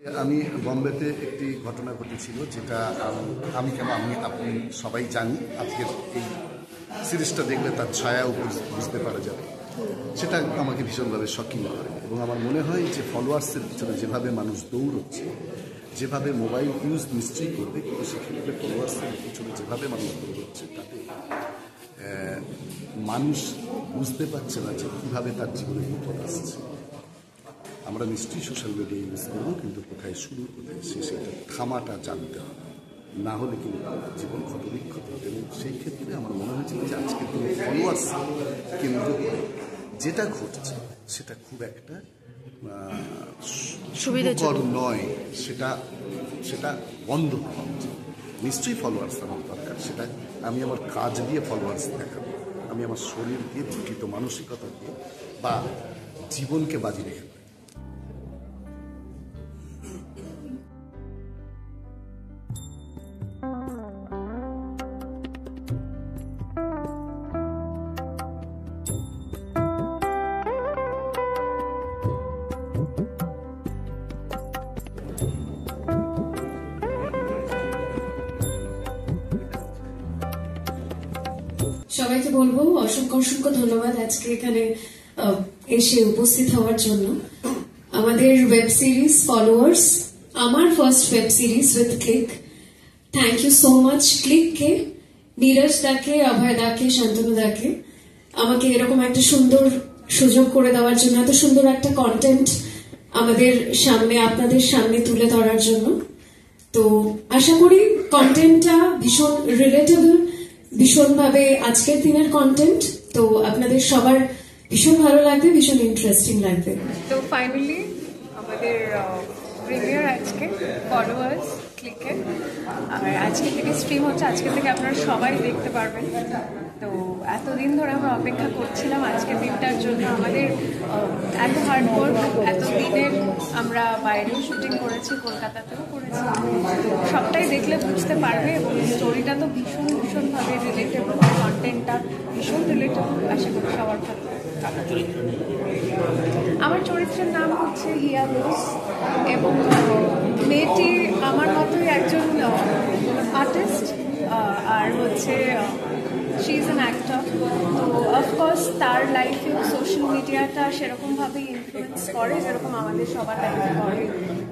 আমি বম্বেতে একটি ঘটনা ঘটেছিল যেটা আমি কেন আপনি সবাই জানি। আজকের এই সিরিজটা দেখলে তার ছায়াও বুঝতে পারা যাবে। সেটা আমাকে ভীষণভাবে শকিং করে এবং আমার মনে হয় যে ফলোয়ার্সের পিছনে যেভাবে মানুষ দৌড়চ্ছে, যেভাবে মোবাইল ইউজ নিশ্চয়ই করবে, কিন্তু সেক্ষেত্রে ফলোয়ার্সের পিছনে যেভাবে মানুষ দৌড়চ্ছে তাতে মানুষ বুঝতে পারছে না যে কীভাবে তার জীবনে বিপদ আসছে। আমরা নিশ্চয়ই সোশ্যাল মিডিয়া ইউজ করবো, কিন্তু কোথায় শুরু কোথায় শেষ এটা থামাটা জানতে হবে, না হলে কিন্তু জীবন ক্ষতবিক্ষত হবে। এবং সেই ক্ষেত্রে আমার মনে হয়েছিল যে আজকের দিনে ফলোয়ার্স কেন্দ্র করে যেটা ঘটছে সেটা খুব একটা সুবিধাকর নয়। সেটা বন্ধ করা উচিত। নিশ্চয়ই ফলোয়ার্স আমার দরকার, সেটা আমি আমার কাজ দিয়ে ফলোয়ার্স দেখাবো, আমি আমার শরীর দিয়ে, প্রকৃত মানসিকতা দিয়ে বা জীবনকে বাজি রেখে। সবাইকে বলবো অসংখ্য অসংখ্য ধন্যবাদ আজকে এখানে এসে উপস্থিত হওয়ার জন্য। আমাদের ওয়েব সিরিজ ফলোয়ার্স, আমার first web series with click. Thank you so much ক্লিককে, নীরজ দাকে, অভয় দাকে, শান্তনু দাকে আমাকে এরকম একটা সুন্দর সুযোগ করে দেওয়ার জন্য, এত সুন্দর একটা কন্টেন্ট আমাদের সামনে, আপনাদের সামনে তুলে ধরার জন্য। তো আশা করি কন্টেন্টটা ভীষণ রিলেটেবল, ভীষণভাবে আজকের দিনের কন্টেন্ট, তো আপনাদের সবার ভীষণ ভালো লাগবে, ভীষণ ইন্টারেস্টিং লাগবে। তো ফাইনালি আমাদের প্রিমিয়ার আজকে ফলোয়ার্স ক্লিকে, আর আজকে থেকে স্ট্রিম হচ্ছে, আজকে থেকে আপনারা সবাই দেখতে পারবেন। তো এতদিন ধরে আমরা অপেক্ষা করছিলাম আজকের দিনটার জন্য। আমাদের এত হার্ডওয়ার্ক, এত দিনের আমরা বাইরেও শুটিং করেছি, কলকাতাতেও করেছি, সবটাই দেখলে বুঝতে পারবে। এবং স্টোরিটা তো ভীষণভাবে রিলেটেবল, কন্টেন্টটা ভীষণ রিলেটেবল, আশা করি সবার ভালো। আমার চরিত্রের নাম হচ্ছে হিয়া ঘোষ এবং মেয়েটি আমার মতোই একজন আর্টিস্ট, আর হচ্ছে শি ইজ অ্যান অ্যাক্টর। তো অফকোর্স তার লাইফেও সোশ্যাল মিডিয়াটা সেরকমভাবে ইনফ্লুয়েন্স করে যেরকম আমাদের সবার লাইফে করে,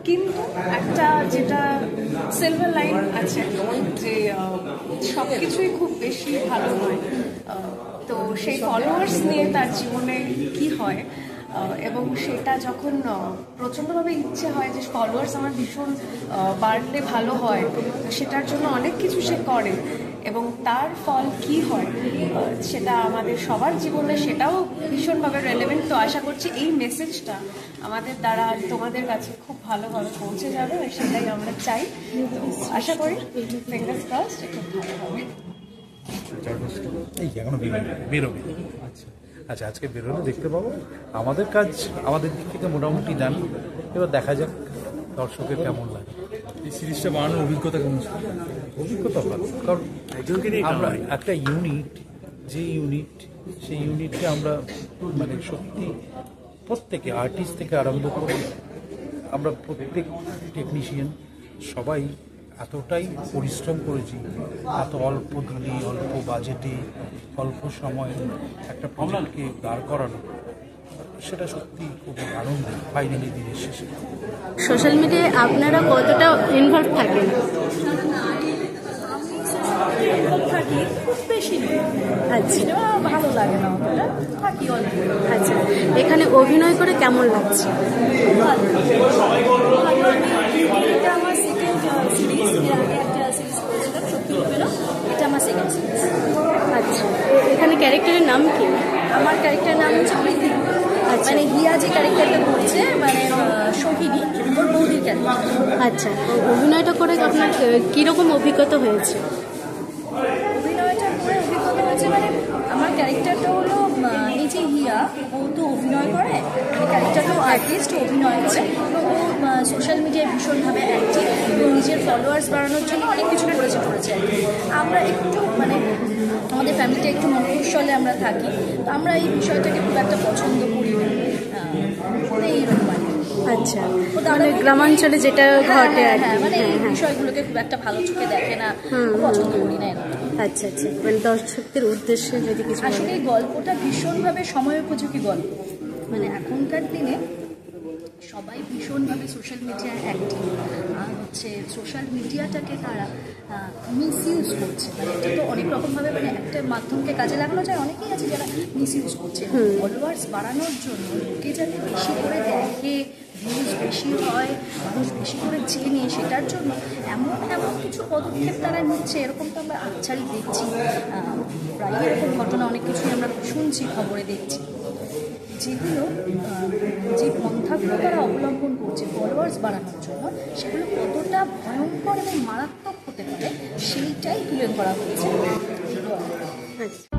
কিন্তু একটা যেটা সিলভার লাইন আছে যে সব কিছুই খুব বেশি ভালো নয়। তো সেই ফলোয়ার্স নিয়ে তার জীবনে কি হয়, এবং সেটা যখন প্রচণ্ডভাবে ইচ্ছে হয় যে ফলোয়ার্স আমার ভীষণ বাড়লে ভালো হয়, সেটার জন্য অনেক কিছু সে করে এবং তার ফল কি হয় সেটা আমাদের সবার জীবনে, সেটাও ভীষণভাবে রেলেভেন্ট। তো আশা করছি এই মেসেজটা আমাদের দ্বারা তোমাদের কাছে খুব ভালোভাবে পৌঁছে যাবে, সেটাই আমরা চাই। তো আশা করি ফিঙ্গার্স ক্রসড খুব ভালো হবে। এখনো বেরোবে। আচ্ছা, আজকে বেরোলে দেখতে পাবো। আমাদের কাজ আমাদের দিক থেকে মোটামুটি জানি, এবার দেখা যাক দর্শকের কেমন লাগে। এই সিরিজটা বানানোর অভিজ্ঞতা কেমন ছিল? অভিজ্ঞতা ভালো, কারণ আমরা একটা ইউনিট, যে ইউনিট, সেই ইউনিটকে আমরা মানে সত্যি প্রত্যেকে, আর্টিস্ট থেকে আরম্ভ করে আমরা প্রত্যেক টেকনিশিয়ান সবাই এতটাই পরিশ্রম করেছি, এত অল্প দিনে, অল্প বাজেটে, অল্প সময়ে একটা প্রজেক্টকে দাঁড় করানো, সেটা সত্যি খুব আনন্দের। ফাইনালি দিনের শেষে সোশ্যাল মিডিয়ায় আপনারা কতটা ইনভলভ থাকেন? থাকি, খুব বেশি নেই। আচ্ছা, ভালো লাগে না, থাকি অল্প। আচ্ছা, এখানে অভিনয় করে কেমন লাগছে? এটা আমার সেকেন্ড সিরিজ, এর আগে একটা সিরিজ করেছিলাম সত্যি পেল, এটা আমার সেকেন্ড সিরিজ। আচ্ছা, এখানে ক্যারেক্টারের নাম কি? আমার ক্যারেক্টারের নাম হচ্ছে প্রীতি। মানে হিয়া যে ক্যারেক্টারটা করছে, মানে সোহিনী, ওর বৌদির ক্যারেক্টার। আচ্ছা, অভিনয়টা করে আপনার কীরকম অভিজ্ঞতা হয়েছে? অভিনয়টা করে অভিজ্ঞতা হয়েছে মানে আমার ক্যারেক্টারটা হলো এই যে হিয়া, ও তো অভিনয় করে, ক্যারেক্টারটাও আর্টিস্ট, অভিনয় করে, ও সোশ্যাল মিডিয়ায় ভীষণভাবে অ্যাক্টিভ এবং নিজের ফলোয়ার্স বাড়ানোর জন্য অনেক কিছু করেছে আর কি। আমরা একটু মানে আমাদের ফ্যামিলিটা একটু মফস্বলে আমরা থাকি, তো আমরা এই বিষয়টাকে খুব একটা পছন্দ করি না, এইরকম আর কি। আচ্ছা, মানে গ্রামাঞ্চলে যেটা ঘটে আর কি। মানে এই বিষয়গুলোকে খুব একটা ভালো চোখে দেখে না, পছন্দ করি না এরকম। আচ্ছা আচ্ছা, মানে দর্শকদের উদ্দেশ্যে যদি কিছু বলেন। আসলে এই গল্পটা ভীষণভাবে সময় উপযোগী গল্প। মানে এখনকার দিনে সবাই ভীষণভাবে সোশ্যাল মিডিয়ায় অ্যাক্টিভ, আর হচ্ছে সোশ্যাল মিডিয়াটাকে তারা মিসইউজ করছে। মানে এটা তো অনেক রকমভাবে, মানে একটা মাধ্যমকে কাজে লাগানো যায়, অনেকেই আছে যারা মিসইউজ করছে। ফলোয়ার্স বাড়ানোর জন্য লোকে যাতে বেশি করে দেখে, ভিউজ বেশি হয়, মানুষ বেশি করে চেনে, সেটার জন্য এমন এমন কিছু পদক্ষেপ তারা নিচ্ছে। এরকম তো আমরা আচ্ছারি দেখছি, প্রায় এরকম ঘটনা অনেক কিছুই আমরা শুনছি, খবরে দেখছি, যেগুলো যে পন্থাগুলো তারা অবলম্বন করছে ফলোয়ার্স বাড়ানোর জন্য, সেগুলো কতটা ভয়ঙ্কর এবং মারাত্মক হতে পারে সেইটাই তুলে ধরা হয়েছে। আচ্ছা।